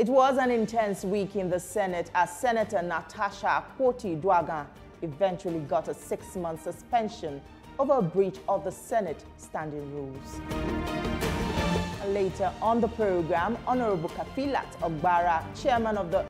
It was an intense week in the Senate as Senator Natasha Akpabio eventually got a 6-month suspension over a breach of the Senate standing rules. Later on the program, Honorable Kafilat Ogbara, chairman of the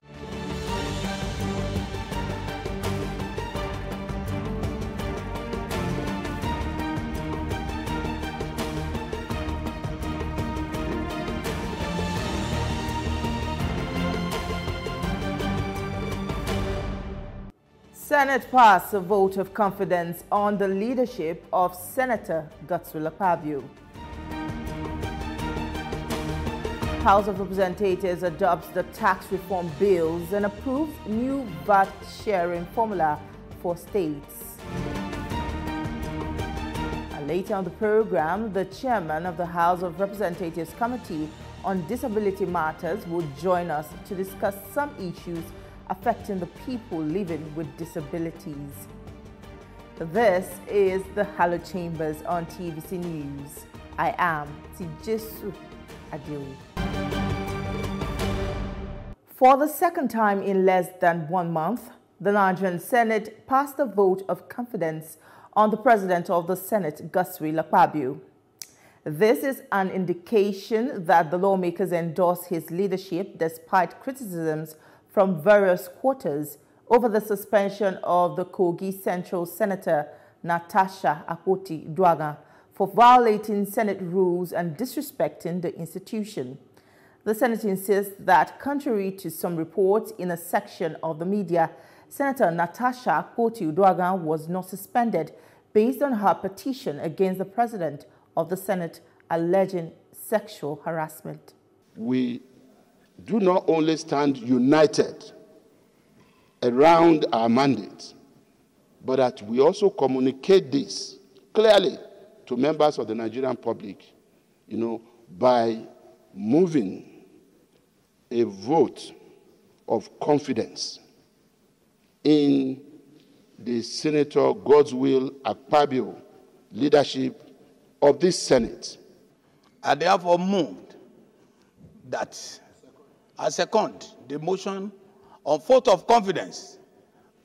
Senate passed a vote of confidence on the leadership of Senator Akpabio. House of Representatives adopts the tax reform bills and approves new VAT sharing formula for states. And later on the program, the chairman of the House of Representatives Committee on Disability Matters will join us to discuss some issues affecting the people living with disabilities. This is the Hello Chambers on TVC News. I am Tijesu Adewi. For the second time in less than 1 month, the Nigerian Senate passed a vote of confidence on the President of the Senate, Akpabio. This is an indication that the lawmakers endorse his leadership despite criticisms from various quarters over the suspension of the Kogi Central Senator Natasha Akpabio for violating Senate rules and disrespecting the institution. The Senate insists that, contrary to some reports in a section of the media, Senator Natasha Akpabio was not suspended based on her petition against the President of the Senate alleging sexual harassment. We do not only stand united around our mandate, but that we also communicate this clearly to members of the Nigerian public, by moving a vote of confidence in the Senator Godswill Akpabio leadership of this Senate. I therefore moved that I second the motion on vote of confidence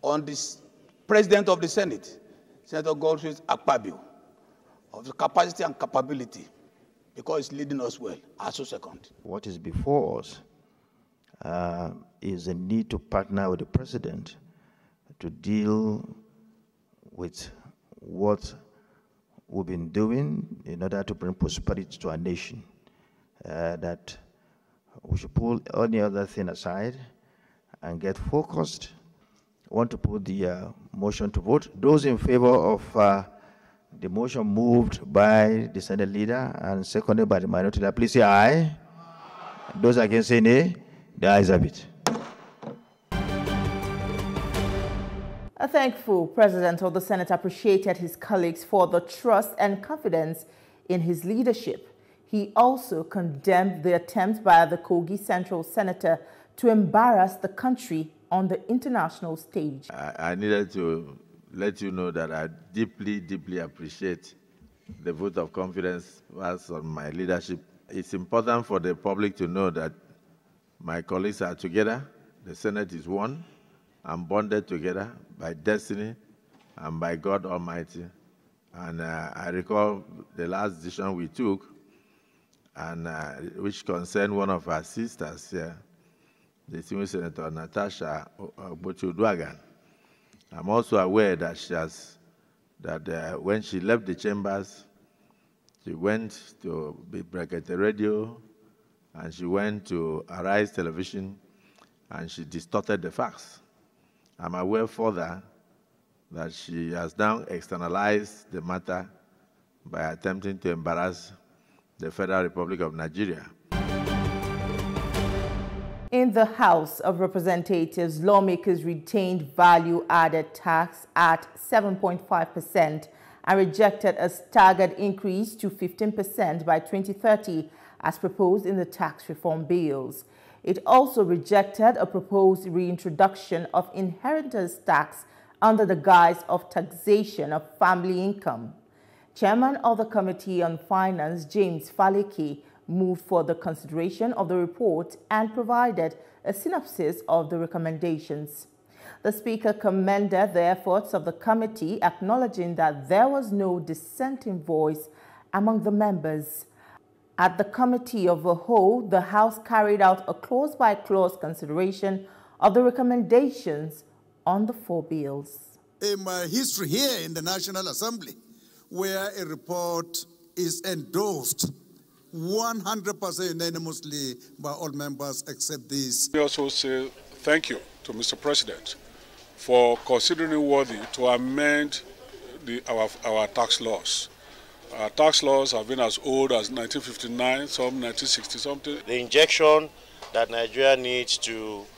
on the President of the Senate, Senator Godswill Akpabio, of the capacity and capability, because he's leading us well. I so second. What is before us is a need to partner with the President to deal with what we've been doing in order to bring prosperity to our nation. That we should pull any other thing aside and get focused. I want to put the motion to vote. Those in favor of the motion moved by the Senate leader and seconded by the minority leader, please say aye. Those against say nay. The ayes have it. A thankful President of the Senate appreciated his colleagues for the trust and confidence in his leadership. He also condemned the attempt by the Kogi Central Senator to embarrass the country on the international stage. I needed to let you know that I deeply, deeply appreciate the vote of confidence was on my leadership. It's important for the public to know that my colleagues are together. The Senate is one and bonded together by destiny and by God Almighty. And I recall the last decision we took, and which concerned one of our sisters here, the senior Senator Natasha Akpabio. I'm also aware that when she left the chambers, she went to Brekete Radio, and she went to Arise Television, and she distorted the facts. I'm aware further that she has now externalized the matter by attempting to embarrass the Federal Republic of Nigeria. In the House of Representatives, lawmakers retained value-added tax at 7.5% and rejected a staggered increase to 15% by 2030 as proposed in the tax reform bills. It also rejected a proposed reintroduction of inheritance tax under the guise of taxation of family income. Chairman of the Committee on Finance, James Faleke, moved for the consideration of the report and provided a synopsis of the recommendations. The Speaker commended the efforts of the committee, acknowledging that there was no dissenting voice among the members. At the Committee of the Whole, the House carried out a clause-by-clause consideration of the recommendations on the 4 bills. In my history here in the National Assembly, where a report is endorsed 100% unanimously by all members except these. We also say thank you to Mr. President for considering it worthy to amend our tax laws. Our tax laws have been as old as 1959, some 1960-something. The injection that Nigeria needs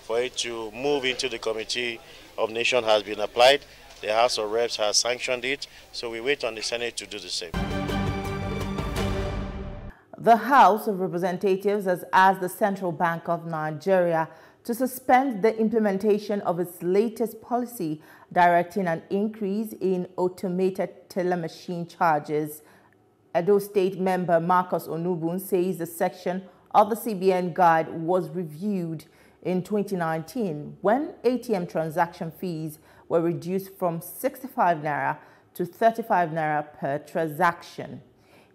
for it to move into the Committee of Nations has been applied. The House of Reps has sanctioned it, so we wait on the Senate to do the same. The House of Representatives has asked the Central Bank of Nigeria to suspend the implementation of its latest policy directing an increase in automated teller machine charges. Edo State member Marcus Onubun says the section of the CBN guide was reviewed in 2019 when ATM transaction fees were reduced from 65 naira to 35 naira per transaction.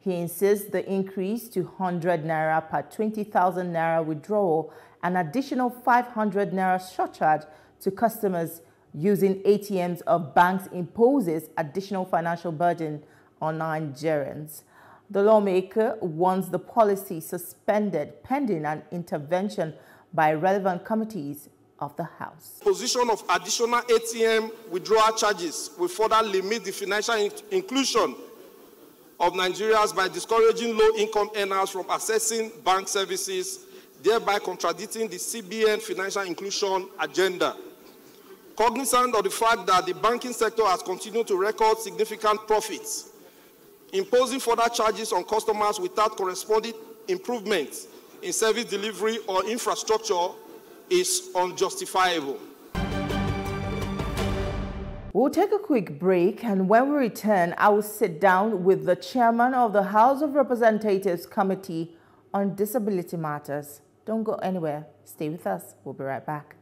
He insists the increase to 100 naira per 20,000 naira withdrawal, an additional 500 naira surcharge to customers using ATMs of banks imposes additional financial burden on Nigerians. The lawmaker wants the policy suspended pending an intervention by relevant committees of the House. Position of additional ATM withdrawal charges will further limit the financial inclusion of Nigerians by discouraging low-income earners from accessing bank services, thereby contradicting the CBN financial inclusion agenda. Cognizant of the fact that the banking sector has continued to record significant profits, imposing further charges on customers without corresponding improvements in service delivery or infrastructure is unjustifiable. We'll take a quick break, and when we return, I will sit down with the chairman of the House of Representatives Committee on Disability Matters. Don't go anywhere. Stay with us. We'll be right back.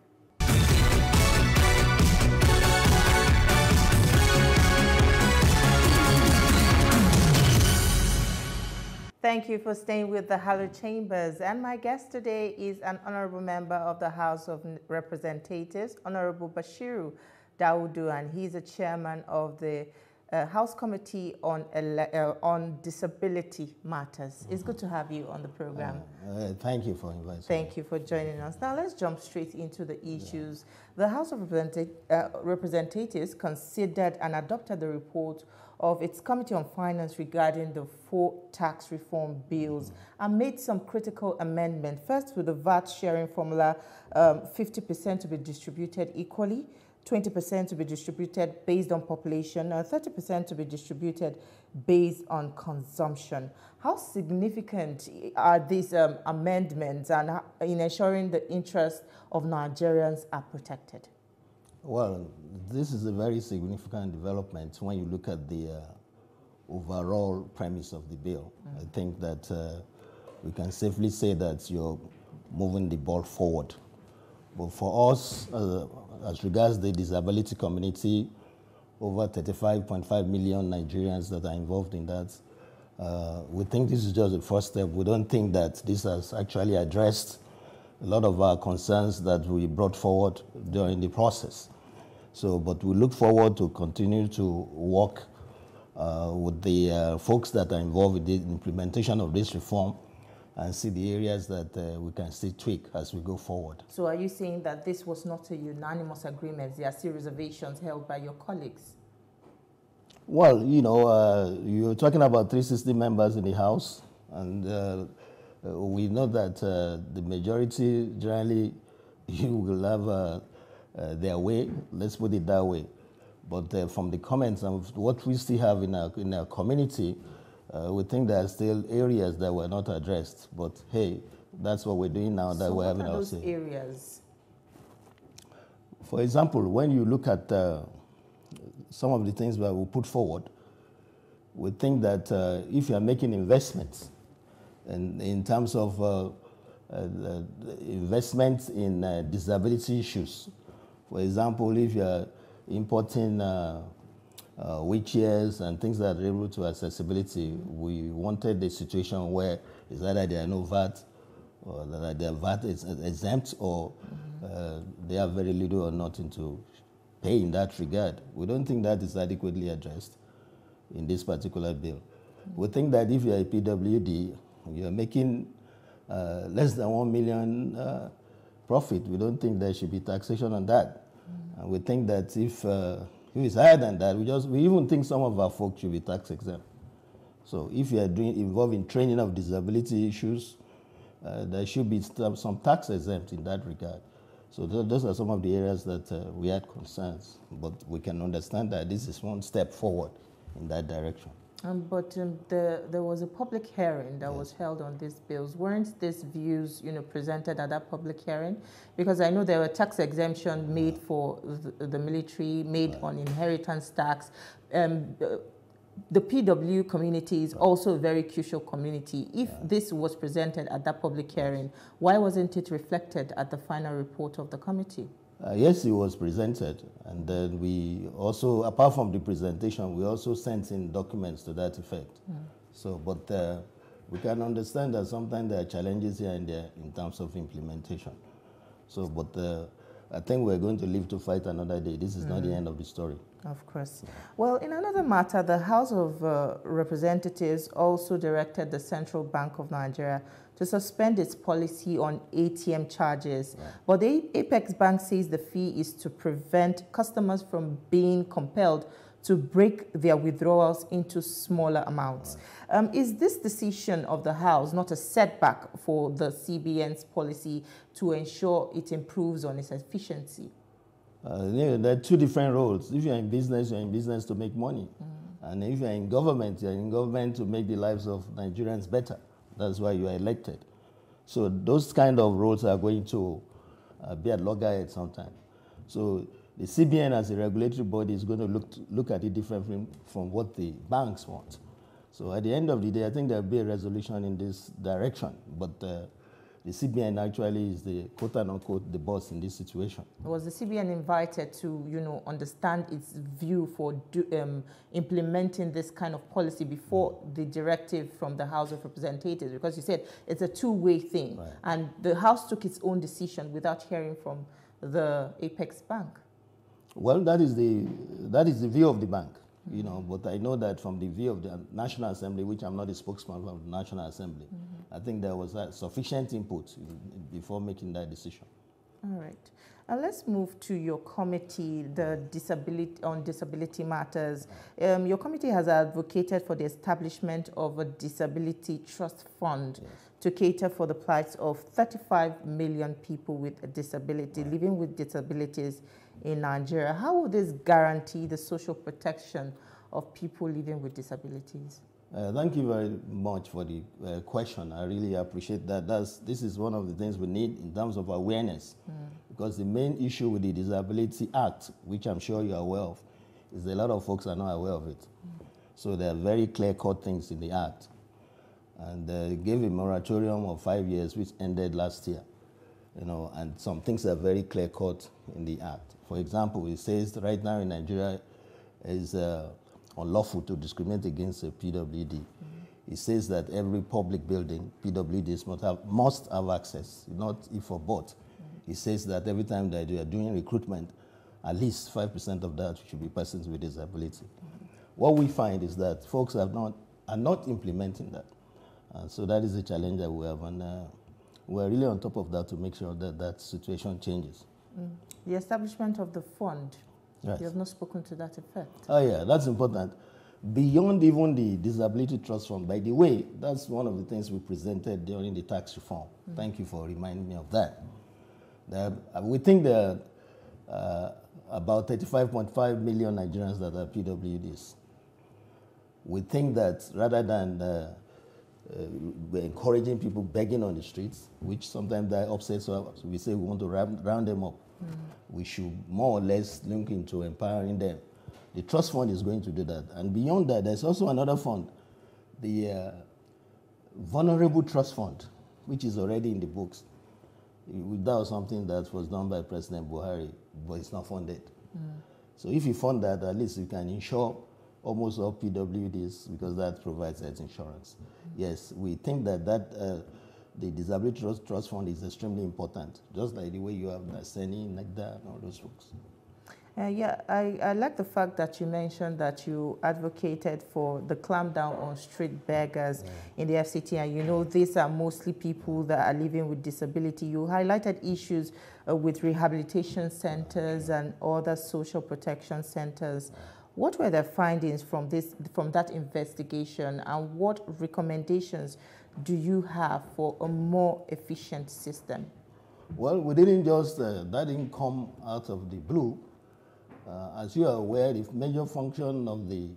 Thank you for staying with the Hallowed Chambers. And my guest today is an honorable member of the House of Representatives, Honorable Bashiru Daudu, and he's the chairman of the House Committee on Disability Matters. It's good to have you on the program. Thank you for inviting me. Thank you for joining us. Now let's jump straight into the issues. The House of Representatives considered and adopted the report of its Committee on Finance regarding the 4 tax reform bills and made some critical amendments. First, with the VAT sharing formula, 50% to be distributed equally, 20% to be distributed based on population, and 30% to be distributed based on consumption. How significant are these amendments and in ensuring the interests of Nigerians are protected? Well, this is a very significant development when you look at the overall premise of the bill. I think that we can safely say that you're moving the ball forward. But for us, as regards the disability community, over 35.5 million Nigerians that are involved in that, we think this is just the first step. We don't think that this has actually addressed a lot of our concerns that we brought forward during the process. So, but we look forward to continue to work with the folks that are involved in the implementation of this reform and see the areas that we can still tweak as we go forward. So are you saying that this was not a unanimous agreement? There are still reservations held by your colleagues? Well, you know, you're talking about 360 members in the House, and we know that the majority generally you will have their way, let's put it that way. But from the comments of what we still have in our community, we think there are still areas that were not addressed. But hey, that's what we're doing now. That we're having our say. What are those areas? For example, when you look at some of the things that we put forward, we think that if you are making investments And in terms of investments in disability issues, for example, if you are importing wheelchairs and things that are related to accessibility, we wanted a situation where it's either there are no VAT, or that their VAT is exempt, or they have very little or nothing to pay in that regard. We don't think that is adequately addressed in this particular bill. We think that if you're a PWD, you're making less than 1 million profit, we don't think there should be taxation on that. And we think that if it's higher than that, we even think some of our folks should be tax exempt. So if you are involved in training of disability issues, there should be some tax exempt in that regard. So those are some of the areas that we had concerns, but we can understand that this is one step forward in that direction. But there was a public hearing that was held on these bills. Weren't these views, presented at that public hearing? Because I know there were tax exemption made for the military, made on inheritance tax. The PW community is also a very crucial community. If this was presented at that public hearing, why wasn't it reflected at the final report of the committee? Yes, it was presented, and then we also, apart from the presentation, we also sent in documents to that effect. So, but we can understand that sometimes there are challenges here and there in terms of implementation. So, but I think we're going to live to fight another day. This is not the end of the story. Of course. Well, in another matter, the House of Representatives also directed the Central Bank of Nigeria to suspend its policy on ATM charges. But the Apex Bank says the fee is to prevent customers from being compelled to break their withdrawals into smaller amounts. Is this decision of the House not a setback for the CBN's policy to ensure it improves on its efficiency? There are two different roles. If you're in business to make money. And if you're in government to make the lives of Nigerians better. That's why you are elected. So those kind of roles are going to be at loggerheads sometime. So the CBN as a regulatory body is going to look at it differently from what the banks want. So at the end of the day, I think there'll be a resolution in this direction. But the CBN actually is the quote-unquote the boss in this situation. Was the CBN invited to, understand its view for implementing this kind of policy before the directive from the House of Representatives? Because you said it's a two-way thing, and the House took its own decision without hearing from the Apex Bank. Well, that is the view of the bank, but I know that from the view of the National Assembly, which I'm not a spokesman of the National Assembly, I think there was sufficient input before making that decision. All right. Let's move to your committee, the disability matters. Your committee has advocated for the establishment of a disability trust fund to cater for the plight of 35 million people with a disability, living with disabilities in Nigeria. How will this guarantee the social protection of people living with disabilities? Thank you very much for the question. I really appreciate that. This is one of the things we need in terms of awareness, because the main issue with the Disability Act, which I'm sure you're aware of, is a lot of folks are not aware of it. So there are very clear-cut things in the Act. And they gave a moratorium of 5 years, which ended last year. And some things are very clear-cut in the Act. For example, it says right now in Nigeria is unlawful to discriminate against a PWD. It says that every public building, PWDs must have access, not if or but. It says that every time that you are doing recruitment, at least 5% of that should be persons with disability. What we find is that folks are not implementing that. So that is a challenge that we have, and we're really on top of that to make sure that that situation changes. The establishment of the fund. Yes. You have not spoken to that effect. Oh, yeah, that's important. Beyond even the Disability Trust Fund, by the way, that's one of the things we presented during the tax reform. Thank you for reminding me of that. We think there are about 35.5 million Nigerians that are PWDs. We think that rather than encouraging people begging on the streets, which sometimes that upsets us, we say we want to round them up. We should more or less link into empowering them. The trust fund is going to do that. And beyond that, there's also another fund, the vulnerable trust fund, which is already in the books. That was something that was done by President Buhari, but it's not funded. So if you fund that, at least you can insure almost all PWDs because that provides health insurance. Yes, we think that the Disability Trust Fund is extremely important, just like the way you have Daseni, NACDA, and all those folks. Yeah, I like the fact that you mentioned that you advocated for the clampdown on street beggars in the FCT, and you know these are mostly people that are living with disability. You highlighted issues with rehabilitation centers and other social protection centers. What were the findings from that investigation, and what recommendations do you have for a more efficient system? Well, we didn't just, that didn't come out of the blue. As you are aware, the major function of the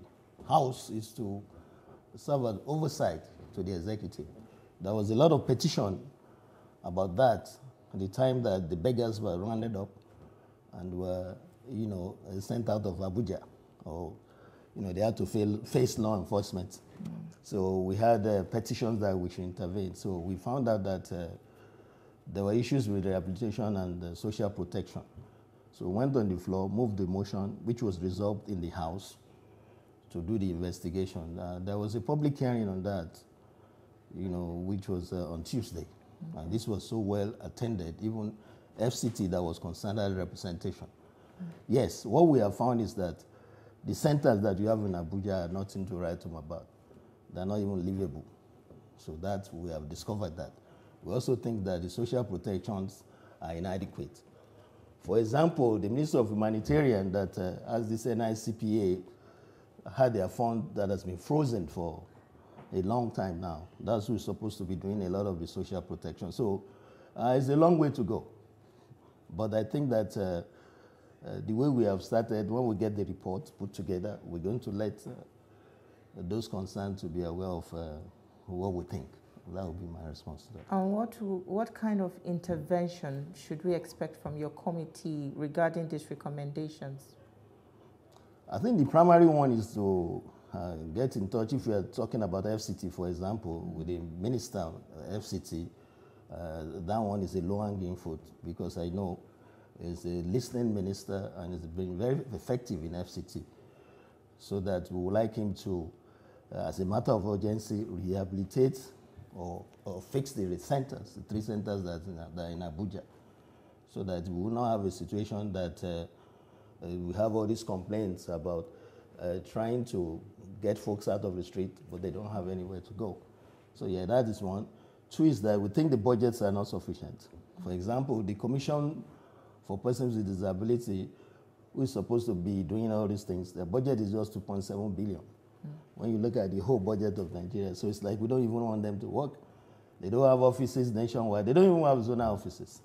House is to serve as oversight to the executive. There was a lot of petition about that at the time that the beggars were rounded up and were, sent out of Abuja, or, they had to face law enforcement. So we had petitions that we should intervene. So we found out that there were issues with rehabilitation and social protection. So we went on the floor, moved the motion, which was resolved in the House, to do the investigation. There was a public hearing on that, which was on Tuesday. And this was so well attended, even FCT that was concerned had representation. Yes, what we have found is that the centers that you have in Abuja are nothing to write home about. They're not even livable. So that we have discovered that. We also think that the social protections are inadequate. For example, the Minister of Humanitarian that has this NICPA had their fund that has been frozen for a long time now. That's who's supposed to be doing a lot of the social protection. So it's a long way to go. But I think that the way we have started, when we get the report put together, we're going to let those concerned to be aware of what we think. That would be my response to that. And what kind of intervention should we expect from your committee regarding these recommendations? I think the primary one is to get in touch. If we are talking about FCT, for example, with the minister of FCT, that one is a low-hanging fruit because I know he's a listening minister and he's been very effective in FCT. So that we would like him to, as a matter of urgency, rehabilitate or fix the centers, the 3 centers that are in Abuja, so that we will not have a situation that we have all these complaints about trying to get folks out of the street, but they don't have anywhere to go. So yeah, that is one. 2 is that we think the budgets are not sufficient. For example, the Commission for Persons with Disability, who is supposed to be doing all these things, their budget is just 2.7 billion. When you look at the whole budget of Nigeria, so it's like we don't even want them to work. They don't have offices nationwide. They don't even have zonal offices.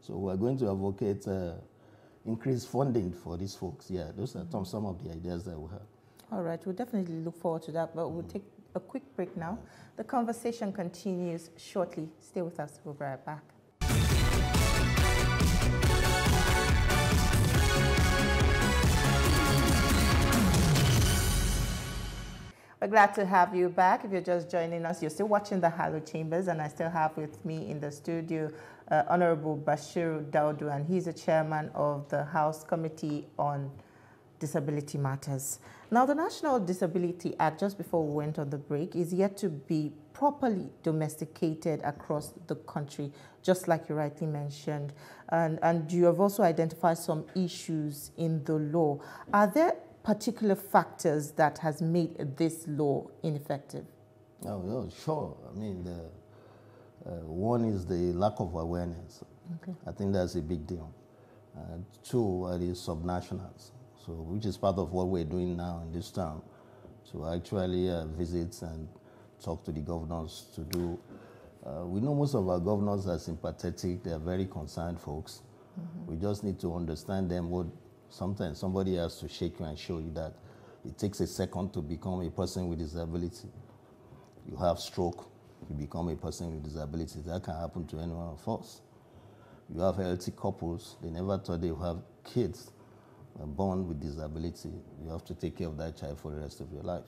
So we're going to advocate increased funding for these folks. Yeah, those are some of the ideas that we have. All right, we'll definitely look forward to that, but we'll take a quick break now. The conversation continues shortly. Stay with us. We'll be right back. We're glad to have you back. If you're just joining us, you're still watching the Halo Chambers, and I still have with me in the studio Honorable Bashiru Daudu, and he's the chairman of the House Committee on Disability Matters. Now, the National Disability Act, just before we went on the break, is yet to be properly domesticated across the country, just like you rightly mentioned. And you have also identified some issues in the law. Are there particular factors that has made this law ineffective? Oh, sure. I mean, one is the lack of awareness. Okay. I think that's a big deal. 2 are the subnationals, so which is part of what we're doing now in this town, to actually visit and talk to the governors to do. We know most of our governors are sympathetic. They are very concerned folks. We just need to understand them. Sometimes somebody has to shake you and show you that it takes a second to become a person with disability. You have stroke, you become a person with disability. That can happen to any one of us. You have healthy couples, they never thought they would have kids born with disability. You have to take care of that child for the rest of your life.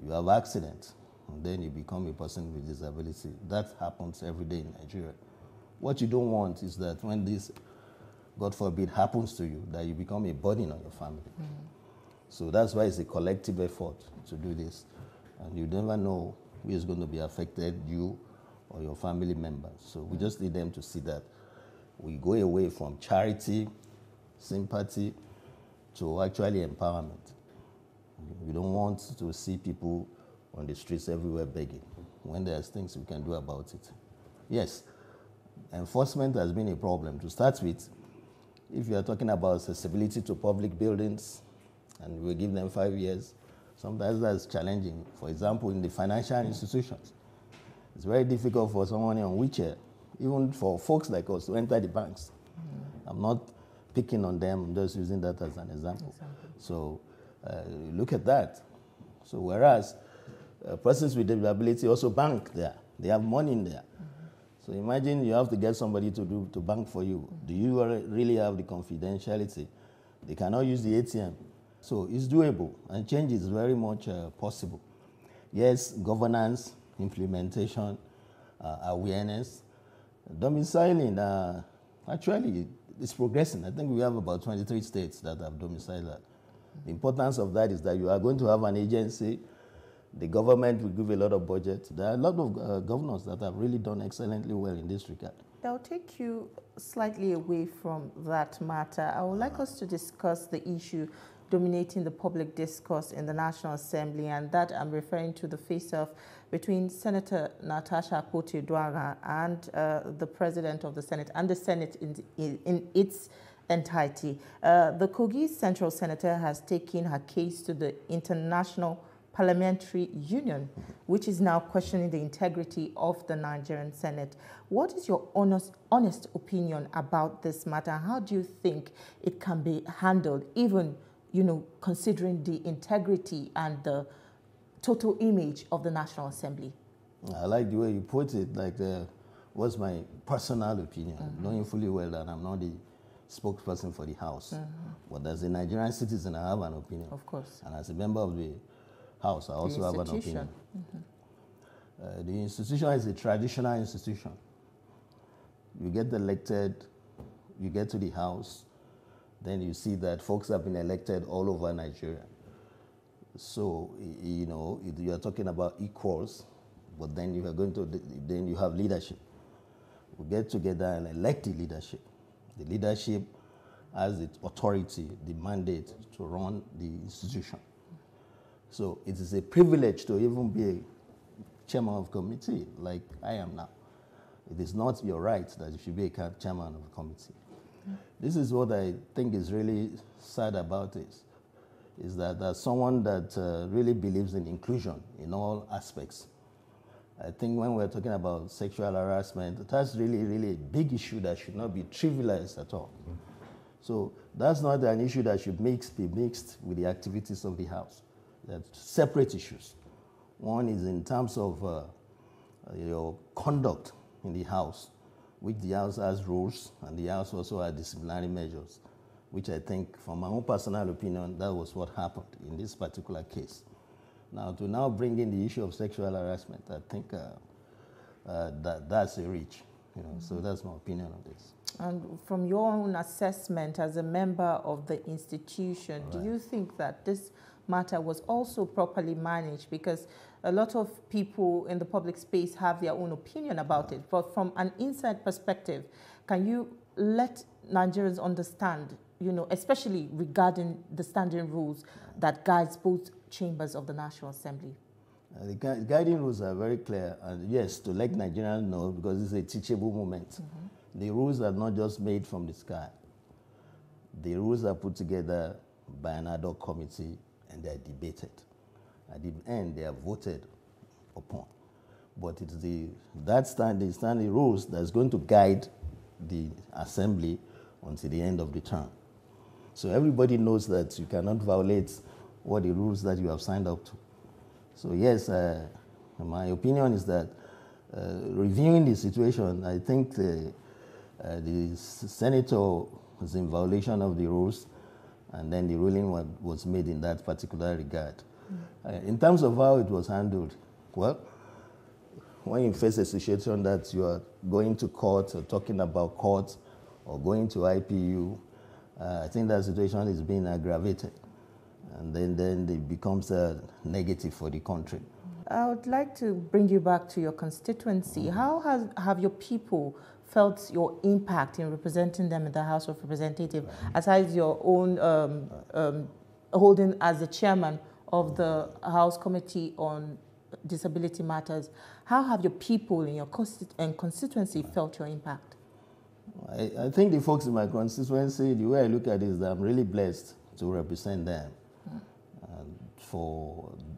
You have accidents. and then you become a person with disability. That happens every day in Nigeria. What you don't want is that when this, God forbid, happens to you, that you become a burden on your family. So that's why it's a collective effort to do this. And you never know who is going to be affected, you or your family members. So we just need them to see that we go away from charity, sympathy, to actually empowerment. We don't want to see people on the streets everywhere begging when there's things we can do about it. Yes, enforcement has been a problem. To start with, if you are talking about accessibility to public buildings, and we give them 5 years, sometimes that's challenging. For example, in the financial institutions, it's very difficult for someone on wheelchair, even for folks like us, to enter the banks. I'm not picking on them, I'm just using that as an example. So look at that. So whereas persons with disability also bank there, they have money in there. So imagine you have to get somebody to bank for you. Do you really have the confidentiality? They cannot use the ATM. So it's doable, and change is very much possible. Yes, governance, implementation, awareness. Domiciling, actually, it's progressing. I think we have about 23 states that have domiciled that. The importance of that is that you are going to have an agency. The government will give a lot of budget. There are a lot of governors that have really done excellently well in this regard. I'll take you slightly away from that matter. I would like us to discuss the issue dominating the public discourse in the National Assembly, and that I'm referring to the face-off between Senator Natasha Akpabio and the President of the Senate and the Senate in its entirety. The Kogi Central Senator has taken her case to the International Parliamentary Union, which is now questioning the integrity of the Nigerian Senate. What is your honest opinion about this matter? How do you think it can be handled, even considering the integrity and the total image of the National Assembly? I like the way you put it, like what's my personal opinion, knowing fully well that I'm not the spokesperson for the House. But as a Nigerian citizen, I have an opinion. Of course. And as a member of the House, I also have an opinion. The institution is a traditional institution. You get elected, you get to the House, then you see that folks have been elected all over Nigeria. So, you are talking about equals, but then you are going to, then you have leadership. We get together and elect the leadership. The leadership has the authority, the mandate to run the institution. So it is a privilege to even be a chairman of a committee like I am now. It is not your right that you should be a chairman of a committee. This is what I think is really sad about this, is that as someone that really believes in inclusion in all aspects, I think when we're talking about sexual harassment, that's really, really a big issue that should not be trivialized at all. So that's not an issue that should be mixed with the activities of the House. They're separate issues. One is in terms of your conduct in the House, which the House has rules, and the House also has disciplinary measures, which I think, from my own personal opinion, that was what happened in this particular case. Now, to bring in the issue of sexual harassment, I think that's a reach. So that's my opinion on this. And from your own assessment as a member of the institution, do you think that this matter was also properly managed? Because a lot of people in the public space have their own opinion about it. But from an inside perspective, can you let Nigerians understand, especially regarding the standing rules that guides both chambers of the National Assembly? The guiding rules are very clear, and yes, to let Nigerians know, because it's a teachable moment. The rules are not just made from the sky. The rules are put together by an ad hoc committee, and they're debated. At the end, they are voted upon. But it's the standing rules that's going to guide the Assembly until the end of the term. So everybody knows that you cannot violate what the rules that you have signed up to. So yes, my opinion is that reviewing the situation, I think the senator was in violation of the rules, and then the ruling was made in that particular regard. In terms of how it was handled, Well, when you face a situation that you are going to court or talking about court or going to IPU, I think that situation is being aggravated. And then it becomes negative for the country. I would like to bring you back to your constituency. How have your people felt your impact in representing them in the House of Representatives, aside your own holding as the chairman of the House Committee on Disability Matters? How have your people in your constituency felt your impact? I think the folks in my constituency, the way I look at it is that I'm really blessed to represent them.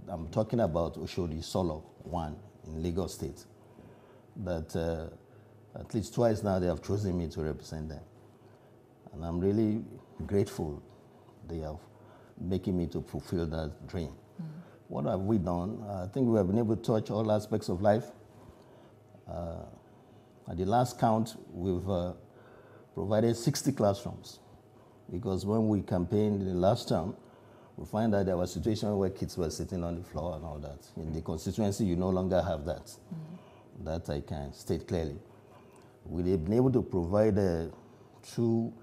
I'm talking about Oshodi Solo 1 in Lagos State, that at least twice now they have chosen me to represent them. And I'm really grateful they are making me to fulfill that dream. What have we done? I think we have been able to touch all aspects of life. At the last count, we've provided 60 classrooms, because when we campaigned in the last term, we find that there was a situation where kids were sitting on the floor and all that. In the constituency, you no longer have that. That I can state clearly. We've been able to provide 2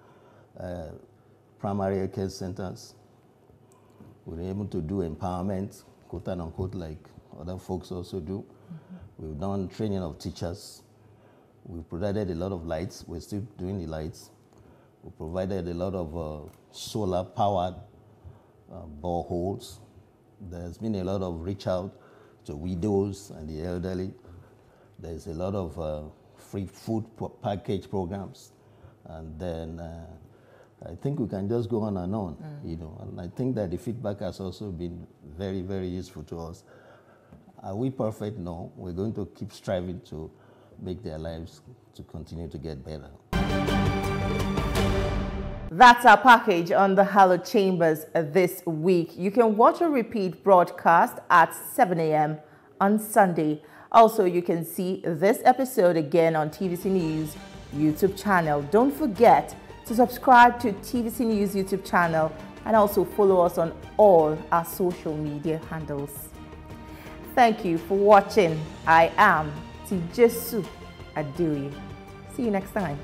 primary care centers. We've been able to do empowerment, quote unquote, like other folks also do. We've done training of teachers. We've provided a lot of lights. We're still doing the lights. We provided a lot of solar-powered boreholes. There's been a lot of reach out to widows and the elderly. There's a lot of free food package programs. And then I think we can just go on and on, you know. And I think that the feedback has also been very, very useful to us. Are we perfect? No. We're going to keep striving to make their lives to continue to get better. That's our package on the Hallowed Chambers this week. You can watch a repeat broadcast at 7 a.m. on Sunday. Also, you can see this episode again on TVC News YouTube channel. Don't forget to subscribe to TVC News YouTube channel and also follow us on all our social media handles. Thank you for watching. I am Tijesu Adui. See you next time.